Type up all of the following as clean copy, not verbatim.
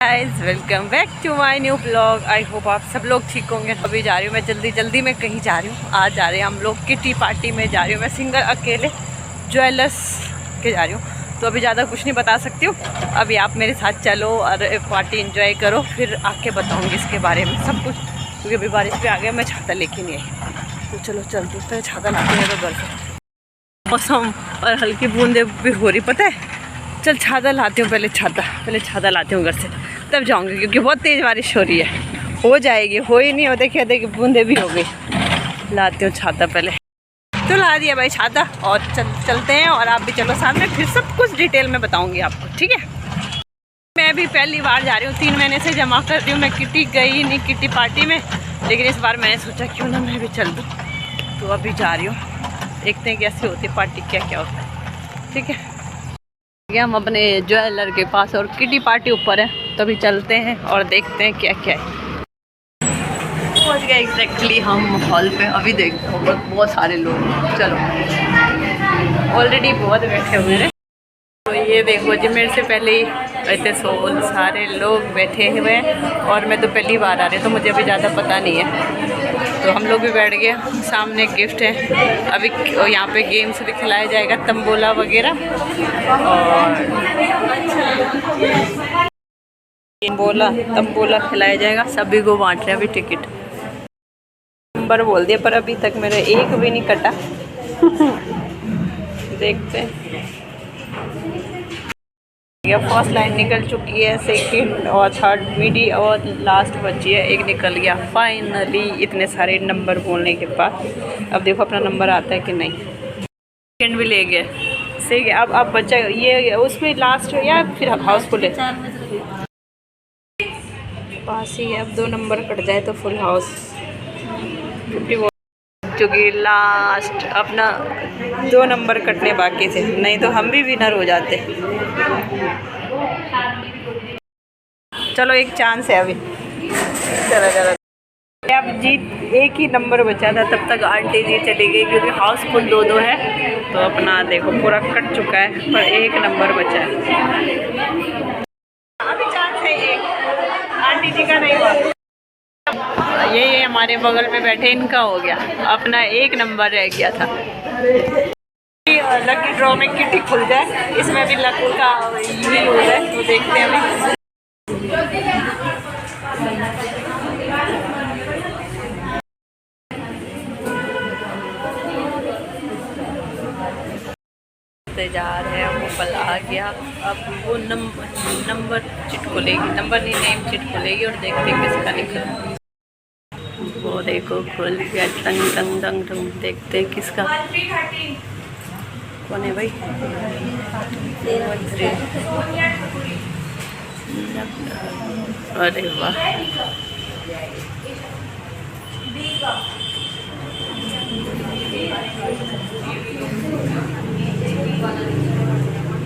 Guys welcome back to my new blog. I hope आप सब लोग ठीक होंगे। अभी जा रही हूँ मैं जल्दी में कहीं जा रही हूँ। आज जा रहे हैं हम लोग किटी पार्टी में जा रही हूँ मैं सिंगल अकेले ज्वेलर्स के जा रही हूँ। तो अभी ज़्यादा कुछ नहीं बता सकती हूँ। अभी आप मेरे साथ चलो और पार्टी एंजॉय करो, फिर आके बताऊँगी इसके बारे में सब कुछ, क्योंकि अभी बारिश भी आ गया। मैं छाता लेके नहीं आई, तो चलो चलते हैं। छाता लाते हैं तो घर से मौसम और हल्की बूंदे भी हो रही, पता है। चल छाता लाती हूँ, पहले छाता लाती हूँ घर से, तब जाऊँगी, क्योंकि बहुत तेज़ बारिश हो रही है। हो जाएगी, हो ही नहीं हो, देखिए बूंदे भी हो गई। लाती हूँ छाता पहले, तो ला दिया भाई छाता। और चलते हैं, और आप भी चलो साथ में, फिर सब कुछ डिटेल में बताऊँगी आपको, ठीक है। मैं भी पहली बार जा रही हूँ, 3 महीने से जमा कर रही हूँ। मैं किटी गई नहीं, किटी पार्टी में, लेकिन इस बार मैंने सोचा क्यों ना मैं भी चल दूँ। तो अभी जा रही हूँ, देखते हैं कैसी होती है पार्टी, क्या क्या होता है, ठीक है। हम अपने ज्वेलर के पास, और किटी पार्टी ऊपर है, तो अभी चलते हैं और देखते हैं क्या क्या है। पहुंच गए एग्जैक्टली हम हॉल पे। अभी देखते हो बहुत सारे लोग, चलो ऑलरेडी बहुत बैठे हुए हैं। तो ये देखो जी, मेरे से पहले ही इतने सारे लोग बैठे हुए हैं, और मैं तो पहली बार आ रही हूँ, तो मुझे अभी ज़्यादा पता नहीं है। तो हम लोग भी बैठ गए। सामने गिफ्ट है, अभी यहाँ पे गेम्स भी खिलाया जाएगा, तंबोला वगैरह, और तंबोला खिलाया जाएगा। सभी को बांट रहे हैं अभी टिकट। नंबर बोल दिया, पर अभी तक मेरा एक भी नहीं कटा। देखते हैं। फर्स्ट लाइन निकल चुकी है, सेकंड और थर्ड मिडी और लास्ट बची है, एक निकल गया फाइनली। इतने सारे नंबर बोलने के बाद अब देखो अपना नंबर आता है कि नहीं। सेकंड भी ले गए, सही है। अब बचा ये, उसमें लास्ट या फिर हाउसफुल है, पास ही है। अब 2 नंबर कट जाए तो फुल हाउस। 50 चुकी लास्ट, अपना 2 नंबर कटने बाकी थे, नहीं तो हम भी विनर हो जाते। चलो एक चांस है अभी, चलो अब जीत। एक ही नंबर बचा था, तब तक आंटी जी चली गई, क्योंकि हाउसफुल 2-2 है। तो अपना देखो पूरा कट चुका है, पर एक नंबर बचा है। अभी चांस है एक, आंटी जी का नहीं हुआ। ये हमारे बगल में बैठे, इनका हो गया, अपना एक नंबर रह गया था। लकी ड्रॉ में किटी खुल जाए, इसमें भी लक का यही हो जाए, तो देखते हैं अभी। इंतजार है, वो पल आ गया। अब वो नंबर चिट खुलेगी, नंबर नहीं नेम चिट खुलेगी, और देखते हैं किसका निकला। वो देखो खुल गया, टंग टंग टंग टंग। देखते हैं किसका, कौन है भाई। अरे वाह,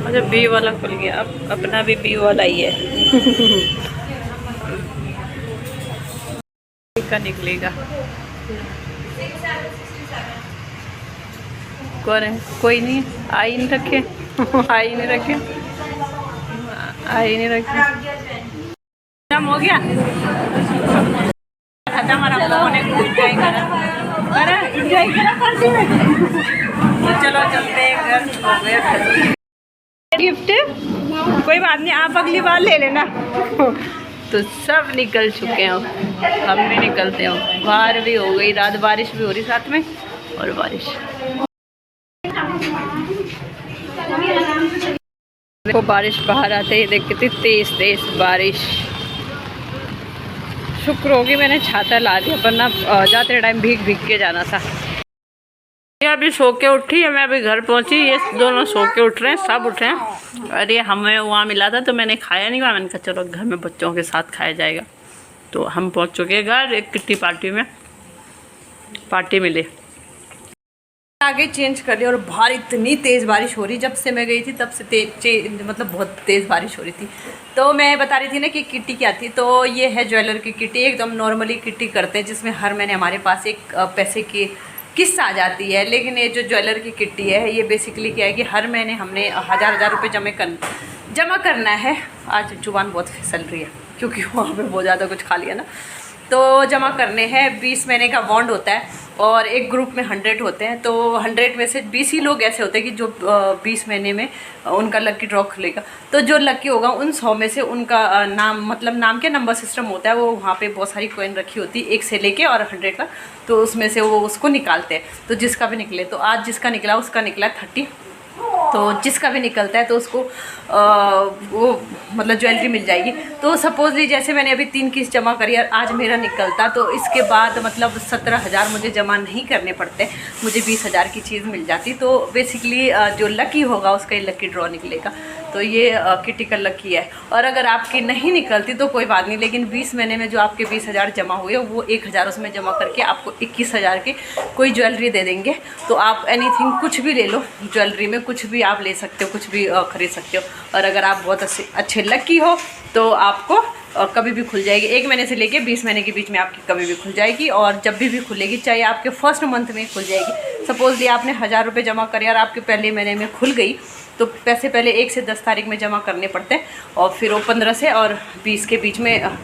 अच्छा बी वाला खुल गया। अब अपना भी बी वाला ही है। का निकलेगा, कौन है, कोई नहीं। आई नहीं रखे, आई नहीं रखे, आई नहीं रखे। खत्म हो गया, खत्म। हमारा फोन है, एंजॉय करा, एंजॉय करा पार्टी में। तो चलो चलते हैं घर, हो गया गिफ्ट। कोई बात नहीं, आप अगली बार ले लेना। तो सब निकल चुके हैं, हम भी निकलते हैं। बाहर भी हो गई रात, बारिश भी हो रही साथ में, और बारिश देखो, बारिश बाहर आते ही देख कितनी तेज बारिश। शुक्र होगी मैंने छाता ला दिया, वरना जाते टाइम भीग के जाना था। ये अभी सो के उठी है, मैं अभी घर पहुंची, ये दोनों सो के उठ रहे हैं, सब उठे हैं। अरे हमें वहाँ मिला था, तो मैंने खाया नहीं हुआ। मैंने कहा चलो घर में बच्चों के साथ खाया जाएगा। तो हम पहुंच चुके हैं घर, एक किट्टी पार्टी में पार्टी मिले। आगे चेंज कर लिया, और बाहर इतनी तेज़ बारिश हो रही। जब से मैं गई थी तब से मतलब बहुत तेज़ बारिश हो रही थी। तो मैं बता रही थी ना कि किट्टी क्या थी। तो ये है ज्वेलर की किट्टी, एकदम नॉर्मली किट्टी करते हैं, जिसमें हर महीने हमारे पास एक पैसे की किस्त आ जाती है। लेकिन ये जो ज्वेलर की किट्टी है, ये बेसिकली क्या है कि हर महीने हमने हज़ार रुपये जमा करना है। आज जुबान बहुत फिसल रही है क्योंकि वहाँ पे बहुत ज़्यादा कुछ खा लिया ना। तो जमा करने हैं, 20 महीने का बॉन्ड होता है और एक ग्रुप में 100 होते हैं। तो 100 में से 20 ही लोग ऐसे होते हैं कि जो 20 महीने में उनका लकी ड्रॉ खुलेगा। तो जो लकी होगा उन 100 में से उनका नाम, मतलब नाम के नंबर सिस्टम होता है, वो वहाँ पे बहुत सारी कॉइन रखी होती है 1 से लेके और 100 तक। तो उसमें से वो उसको निकालते हैं। तो जिसका भी निकले, तो आज जिसका निकला उसका निकला 30। तो जिसका भी निकलता है तो उसको वो मतलब ज्वेलरी मिल जाएगी। तो सपोजली जैसे मैंने अभी 3 किस्त जमा करी और आज मेरा निकलता, तो इसके बाद मतलब 17,000 मुझे जमा नहीं करने पड़ते, मुझे 20,000 की चीज़ मिल जाती। तो बेसिकली जो लकी होगा उसका ही लकी ड्रॉ निकलेगा। तो ये किटी का लकी है। और अगर आपकी नहीं निकलती तो कोई बात नहीं, लेकिन 20 महीने में जो आपके 20,000 जमा हुए वो 1,000 उसमें जमा करके आपको 21,000 की कोई ज्वेलरी दे देंगे। तो आप एनीथिंग कुछ भी ले लो, ज्वेलरी में कुछ भी आप ले सकते हो, कुछ भी खरीद सकते हो। और अगर आप बहुत अच्छे लकी हो तो आपको कभी भी खुल जाएगी। 1 महीने से लेके 20 महीने के बीच में आपकी कभी भी खुल जाएगी और जब भी खुलेगी, चाहे आपके फर्स्ट मंथ में खुल जाएगी। सपोजली आपने 1,000 रुपये जमा करे और आपके पहले महीने में खुल गई, तो पैसे पहले 1 से 10 तारीख में जमा करने पड़ते हैं और फिर वो 15 से और 20 के बीच में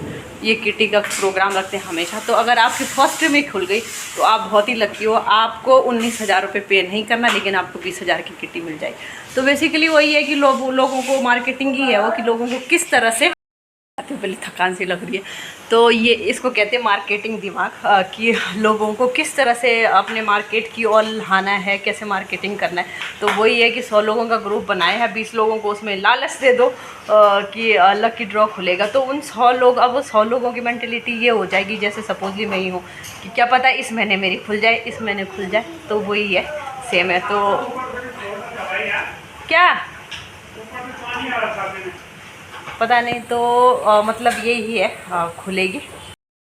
ये किटी का प्रोग्राम रखते हैं हमेशा। तो अगर आपकी फर्स्ट में खुल गई तो आप बहुत ही लकी हो। आपको 19,000 रुपये पे नहीं करना, लेकिन आपको 20,000 की किटी मिल जाएगी। तो बेसिकली वही है कि लोगों को मार्केटिंग ही है वो, कि लोगों को किस तरह से, पहले थकान सी लग रही है, तो ये इसको कहते हैं मार्केटिंग दिमाग, कि लोगों को किस तरह से अपने मार्केट की ओर लाना है, कैसे मार्केटिंग करना है। तो वही है कि 100 लोगों का ग्रुप बनाया है, 20 लोगों को उसमें लालच दे दो कि लकी ड्रॉ खुलेगा। तो उन 100 लोग, अब वो 100 लोगों की मेंटेलिटी ये हो जाएगी, जैसे सपोजली मैं ही हूँ कि क्या पता इस महीने मेरी खुल जाए, इस महीने खुल जाए। तो वही है, सेम है। तो क्या पता नहीं, तो मतलब यही है, खुलेगी।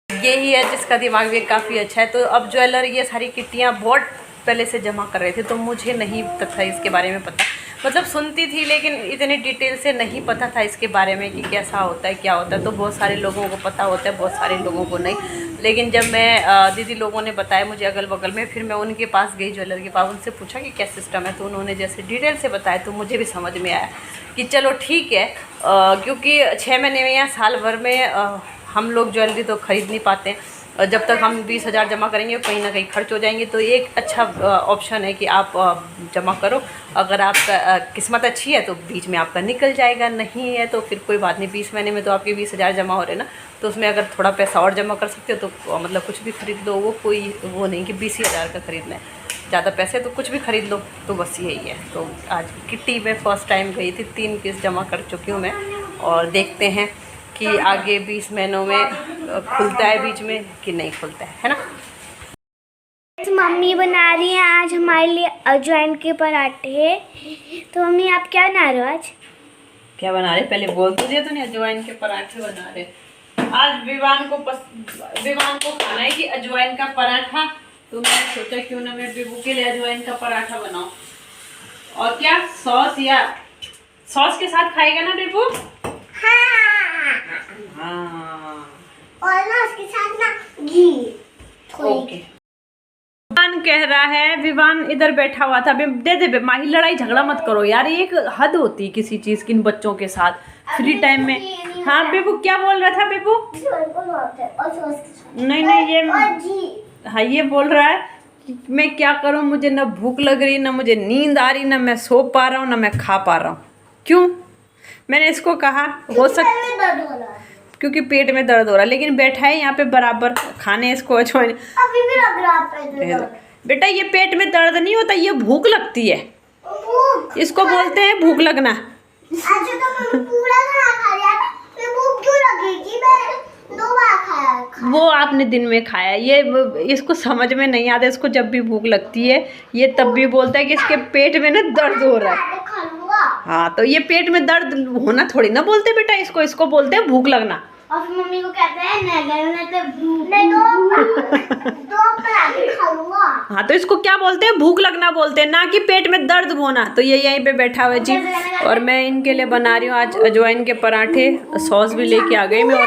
यही है जिसका दिमाग भी काफ़ी अच्छा है। तो अब ज्वेलर ये सारी किट्टियाँ बहुत पहले से जमा कर रहे थे, तो मुझे नहीं था इसके बारे में पता, मतलब सुनती थी लेकिन इतने डिटेल से नहीं पता था इसके बारे में कि कैसा होता है, क्या होता है। तो बहुत सारे लोगों को पता होता है, बहुत सारे लोगों को नहीं। लेकिन जब मैं दीदी लोगों ने बताया मुझे अगल बगल में, फिर मैं उनके पास गई, ज्वेलर के पास, उनसे पूछा कि क्या सिस्टम है। तो उन्होंने जैसे डिटेल से बताया तो मुझे भी समझ में आया कि चलो ठीक है, क्योंकि 6 महीने में या साल भर में हम लोग ज्वेलरी तो ख़रीद नहीं पाते हैं। और जब तक हम 20,000 जमा करेंगे कहीं ना कहीं खर्च हो जाएंगे। तो एक अच्छा ऑप्शन है कि आप जमा करो। अगर आपका किस्मत अच्छी है तो बीच में आपका निकल जाएगा, नहीं है तो फिर कोई बात नहीं। 20 महीने में तो आपके 20,000 जमा हो रहे ना, तो उसमें अगर थोड़ा पैसा और जमा कर सकते हो तो मतलब कुछ भी खरीद लो। वो कोई वो नहीं कि 20,000 का खरीदना है, ज़्यादा पैसे तो कुछ भी खरीद लो। तो बस यही है। तो आज किट्टी में फ़र्स्ट टाइम गई थी, 3 किस्त जमा कर चुकी हूँ मैं, और देखते हैं कि आगे 20 महीनों में खुलता है बीच में कि नहीं खुलता है ना। मम्मी बना रही हैं आज हमारे लिए अजवाइन के पराठे। तो मम्मी आप क्या बना रहे हो आज? क्या बना रहे, पहले बोल तो दिया तूने, अजवाइन के पराठे बना रहे। आज विवान को खाना है कि अजवाइन का पराठा। तो मैं सोचा क्यों ना मैं बेबू के लिए अजवाइन का पराठा बनाऊं। और क्या सॉस के साथ खाएगा ना बेबू? हाँ। और ना उसके साथ ना घी। ओके। विवान कह रहा है, विवान इधर बैठा हुआ था, दे दे माही, लड़ाई झगड़ा मत करो यार, ये एक हद होती है किसी चीज की इन बच्चों के साथ फ्री टाइम में। हाँ बेबू क्या बोल रहा था बेबू? नहीं ये हाँ ये बोल रहा है कि मैं क्या करूं, मुझे ना भूख लग रही, ना मुझे नींद आ रही, ना मैं सो पा रहा हूँ, ना मैं खा पा रहा हूँ। क्यों? मैंने इसको कहा हो सकता क्योंकि पेट में दर्द हो रहा है, लेकिन बैठा है यहाँ पे बराबर खाने इसको अजवाइन। अभी भी लग रहा है बेटा ये पेट में दर्द नहीं होता, ये भूख लगती है, इसको बोलते हैं भूख लगना। अच्छा तो मैं पूरा खाना खा लिया, तो भूख क्यों लगेगी? मैं 2 बार खाया। वो आपने दिन में खाया, ये इसको समझ में नहीं आता। इसको जब भी भूख लगती है ये तब भी बोलता है कि इसके पेट में ना दर्द हो रहा है। हाँ तो ये पेट में दर्द होना थोड़ी ना बोलते बेटा, इसको बोलते हैं भूख लगना। और फिर मम्मी को कहते हैं नहीं दो पराठे खा लूंगा। हाँ तो इसको क्या बोलते हैं, भूख लगना बोलते हैं, ना कि पेट में दर्द होना। तो ये यहीं पे बैठा हुआ जी, और मैं इनके लिए बना रही हूँ आज अजवाइन के पराठे। सॉस भी लेके आ गई मैं, और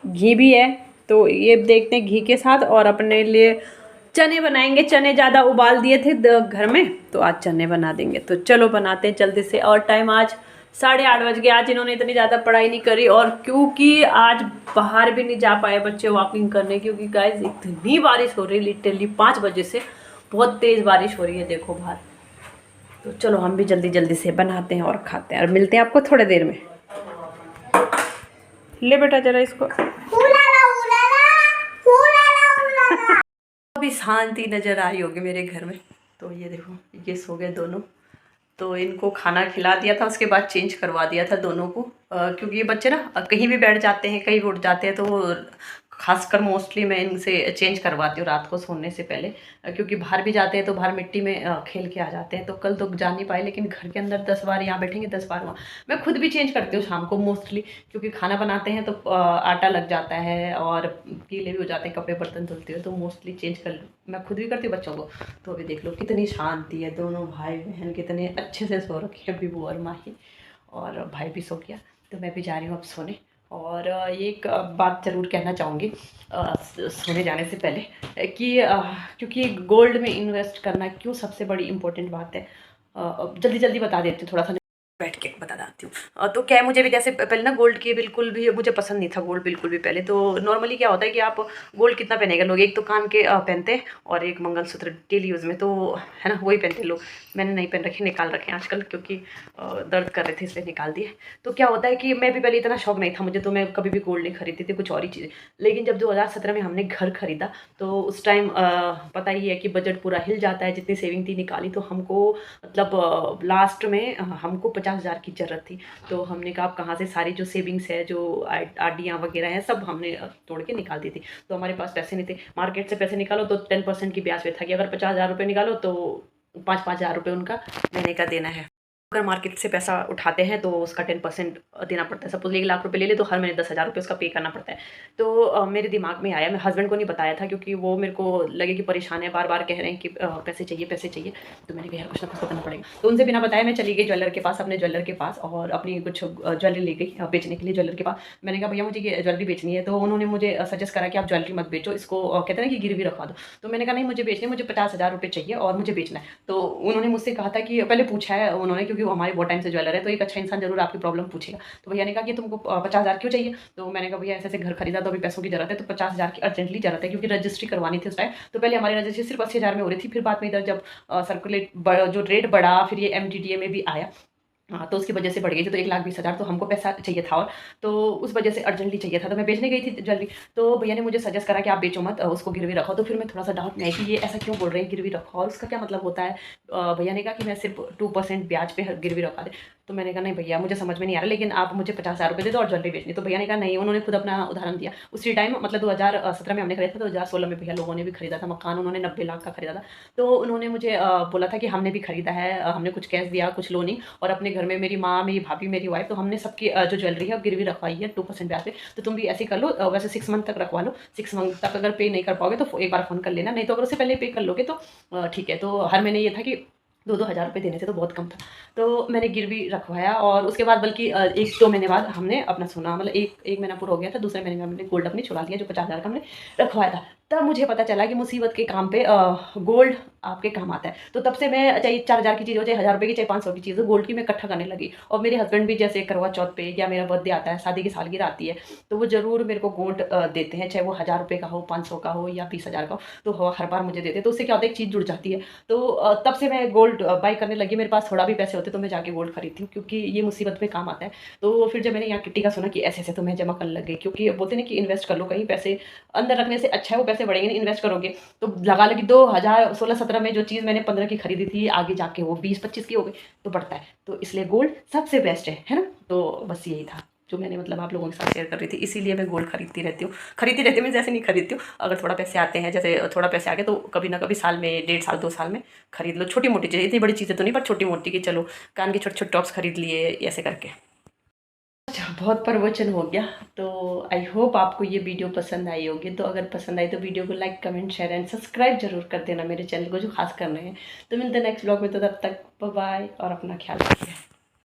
घी भी है। तो ये देखते हैं घी के साथ, और अपने लिए चने बनाएंगे। चने ज़्यादा उबाल दिए थे घर में, तो आज चने बना देंगे। तो चलो बनाते हैं जल्दी से। और टाइम आज 8:30 बज गए। आज इन्होंने इतनी ज़्यादा पढ़ाई नहीं करी, और क्योंकि आज बाहर भी नहीं जा पाए बच्चे वॉकिंग करने, क्योंकि गाइस इतनी बारिश हो रही है, लिटरली 5 बजे से बहुत तेज़ बारिश हो रही है, देखो बाहर। तो चलो हम भी जल्दी जल्दी से बनाते हैं और खाते हैं, और मिलते हैं आपको थोड़ी देर में। ले बेटा जरा इसको। अभी शांति नज़र आई होगी मेरे घर में। तो ये देखो, ये सो गए दोनों। तो इनको खाना खिला दिया था, उसके बाद चेंज करवा दिया था दोनों को, क्योंकि ये बच्चे ना कहीं भी बैठ जाते हैं, कहीं उठ जाते हैं, तो खासकर मोस्टली मैं इनसे चेंज करवाती हूँ रात को सोने से पहले, क्योंकि बाहर भी जाते हैं तो बाहर मिट्टी में खेल के आ जाते हैं। तो कल तो जा नहीं पाए, लेकिन घर के अंदर 10 बार यहाँ बैठेंगे, 10 बार वहाँ। मैं खुद भी चेंज करती हूँ शाम को मोस्टली, क्योंकि खाना बनाते हैं तो आटा लग जाता है और गीले भी हो जाते हैं, कपड़े बर्तन धुलते हो, तो मोस्टली चेंज कर मैं खुद भी करती हूँ बच्चों को। तो अभी देख लो कितनी शांति है, दोनों भाई बहन कितने अच्छे से सो रखे हैं, बिबू और माही, और भाई भी सो गया। तो मैं भी जा रही हूँ अब सोने। और एक बात ज़रूर कहना चाहूँगी सोने जाने से पहले, कि क्योंकि गोल्ड में इन्वेस्ट करना क्यों सबसे बड़ी इम्पोर्टेंट बात है, जल्दी जल्दी बता देती हूँ, थोड़ा सा बैठ के बता देती हूँ। तो क्या है, मुझे भी जैसे पहले ना गोल्ड की बिल्कुल भी मुझे पसंद नहीं था, गोल्ड बिल्कुल भी पहले। तो नॉर्मली क्या होता है कि आप गोल्ड कितना पहनेगा लोग, एक तो कान के पहनते हैं और एक मंगलसूत्र डेली यूज़ में, तो है ना वही पहनते लोग। मैंने नहीं पहन रखे, निकाल रखे हैं आजकल, क्योंकि दर्द कर रहे थे इसलिए निकाल दिए। तो क्या होता है कि मैं भी पहले इतना शौक नहीं था मुझे, तो मैं कभी भी गोल्ड नहीं खरीदती थी, कुछ और ही चीज़ें। लेकिन जब 2017 में हमने घर खरीदा, तो उस टाइम पता ही है कि बजट पूरा हिल जाता है, जितनी सेविंग थी निकाली, तो हमको मतलब लास्ट में हमको 50,000 की ज़रूरत थी। तो हमने कहा आप कहाँ से सारी जो सेविंग्स है, जो आरडियाँ वगैरह हैं, सब हमने तोड़ के निकाल दी थी। तो हमारे पास पैसे नहीं थे, मार्केट से पैसे निकालो तो 10% की ब्याज पे था, कि अगर 50,000 रुपये निकालो तो 5-5 हज़ार रुपये उनका महीने का देना है। अगर मार्केट से पैसा उठाते हैं तो उसका 10% देना पड़ता है। सपोज 1 लाख रुपए ले ले तो हर महीने 10,000 रुपये उसका पे करना पड़ता है। तो मेरे दिमाग में आया, मैं हस्बैंड को नहीं बताया था, क्योंकि वो मेरे को लगे कि परेशान है, बार बार कह रहे हैं कि पैसे चाहिए पैसे चाहिए। तो मैंने कहा यार कुछ ना कुछ तो करना पड़ेगा। तो उनसे बिना बताया मैं चली गई ज्वेलर के पास, अपने ज्वेलर के पास, और अपनी कुछ ज्वेलरी ले गई बेचने के लिए ज्वेलर के पास। मैंने कहा भैया मुझे ये ज्वेलरी बेचनी है। तो उन्होंने मुझे सजेस्ट करा कि आप ज्वेलरी मत बेचो, इसको कहते हैं कि गिरवी रखवा दो। तो मैंने कहा नहीं मुझे बेचनी, मुझे 50,000 रुपये चाहिए और मुझे बेचना है। तो उन्होंने मुझसे कहा था कि पहले पूछा है उन्होंने, क्योंकि हमारे बहुत टाइम से ज्वेलर है, तो एक अच्छा इंसान जरूर आपकी प्रॉब्लम पूछेगा। तो भैया ने कहा कि तुमको 50,000 क्यों चाहिए। तो मैंने कहा भैया ऐसे ऐसे घर खरीदा, तो अभी पैसों की जरूरत है, तो 50,000 की अर्जेंटली जरूरत है, क्योंकि रजिस्ट्री करवानी थी उस टाइम। तो पहले हमारी रजिस्ट्री सिर्फ 80,000 में हो रही थी, फिर बाद में इधर जब सर्कुलेट जो रेट बढ़ा, फिर ये MTDA में भी आया, हाँ, तो उसकी वजह से बढ़ गई थी। तो 1,20,000 तो हमको पैसा चाहिए था, और तो उस वजह से अर्जेंटली चाहिए था। तो मैं बेचने गई थी ज्वेलरी। तो भैया ने मुझे सजेस्ट करा कि आप बेचो मत, उसको गिरवी रखो। तो फिर मैं थोड़ा सा डाउट में आई कि ये ऐसा क्यों बोल रहे हैं गिरवी रखो, और उसका क्या मतलब होता है। भैया ने कहा कि मैं सिर्फ 2% ब्याज पे गिरवी रखा दे। तो मैंने कहा नहीं भैया मुझे समझ में नहीं आ रहा, लेकिन आप मुझे 50,000 रुपये दे दो और ज्वेलरी बेचनी। तो भैया ने कहा नहीं, उन्होंने खुद अपना उदाहरण दिया। उसी टाइम मतलब 2017 में हमने खरीदा था, 2016 में भैया लोगों ने भी खरीदा था मकान, उन्होंने 90 लाख का खरीदा था। तो उन्होंने मुझे बोला था कि हमने भी खरीदा है, हमने कुछ कैश दिया कुछ लोनिंग, और अपने घर में मेरी माँ, मेरी भाभी, मेरी वाइफ, तो हमने सबकी जो ज्वेलरी है गिरवी रखवाई है 2% ब्याज पे। तो तुम भी ऐसे कर लो, वैसे 6 मंथ तक रखवा लो। 6 मंथ तक अगर पे नहीं कर पाओगे तो एक बार फ़ोन कर लेना, नहीं तो अगर उससे पहले पे कर लोगे तो ठीक है। तो हर महीने ये था कि 2-2 हज़ार रुपये देने से तो बहुत कम था। तो मैंने गिरवी रखवाया, और उसके बाद बल्कि 1-2 महीने बाद हमने अपना सोना, मतलब एक महीना पूरा हो गया था, दूसरे महीने में हमने गोल्ड अपनी छुड़ा लिया, जो 50,000 का हमने रखवाया था। तब मुझे पता चला कि मुसीबत के काम पे गोल्ड आपके काम आता है। तो तब से मैं चाहे 4,000 की चीज़ हो, चाहे 1,000 रुपये की, चाहे 500 की चीज़ हो, गोल्ड की मैं इकट्ठा करने लगी। और मेरे हस्बैंड भी जैसे करवा चौथ पे या मेरा बर्थडे आता है, शादी की सालगिरह आती है, तो वो ज़रूर मेरे को गोल्ड देते हैं, चाहे वो 1,000 रुपये का हो, 500 का हो या 20,000 का हो, तो हर बार मुझे देते हैं। तो उससे क्या होता है, एक चीज़ जुड़ जाती है। तो तब से मैं गोल्ड बाई करने लगी। मेरे पास थोड़ा भी पैसे होते तो मैं जाके गोल्ड खरीदती हूँ, क्योंकि ये मुसीबत में काम आता है। तो फिर जब मैंने यहाँ किट्टी का सुना कि ऐसे ऐसे, तो मैं जमा करने लग गई, क्योंकि बोलते हैं कि इन्वेस्ट कर लो, कहीं पैसे अंदर रखने से अच्छा है वो पैसे बढ़ेंगे, इन्वेस्ट करोगे तो लगा लगी 2016-17 में जो चीज़ मैंने 15 की खरीदी थी, आगे जाके वो 20-25 की हो गई, तो बढ़ता है। तो इसलिए गोल्ड सबसे बेस्ट है ना। तो बस यही था जो मैंने मतलब आप लोगों के साथ शेयर कर रही थी, इसीलिए मैं गोल्ड खरीदती रहती हूँ। मैं जैसे नहीं खरीदती हूँ, अगर थोड़ा पैसे आते हैं, जैसे थोड़ा पैसे आ गए तो कभी ना कभी साल में 1.5 साल 2 साल में खरीद लो, छोटी मोटी चीज़ें, इतनी बड़ी चीज़ें तो नहीं, पर छोटी मोटी की चलो कान के छोटे छोटे टॉप्स खरीद लिए ऐसे करके। अच्छा, बहुत प्रवचन हो गया। तो आई होप आपको ये वीडियो पसंद आई होगी। तो अगर पसंद आई तो वीडियो को like, comment, share and subscribe जरूर कर देना मेरे चैनल को, जो खास करना है। तो मिलते हैं नेक्स्ट ब्लॉग में, तो तब तक बाय बाय और अपना ख्याल रखिए।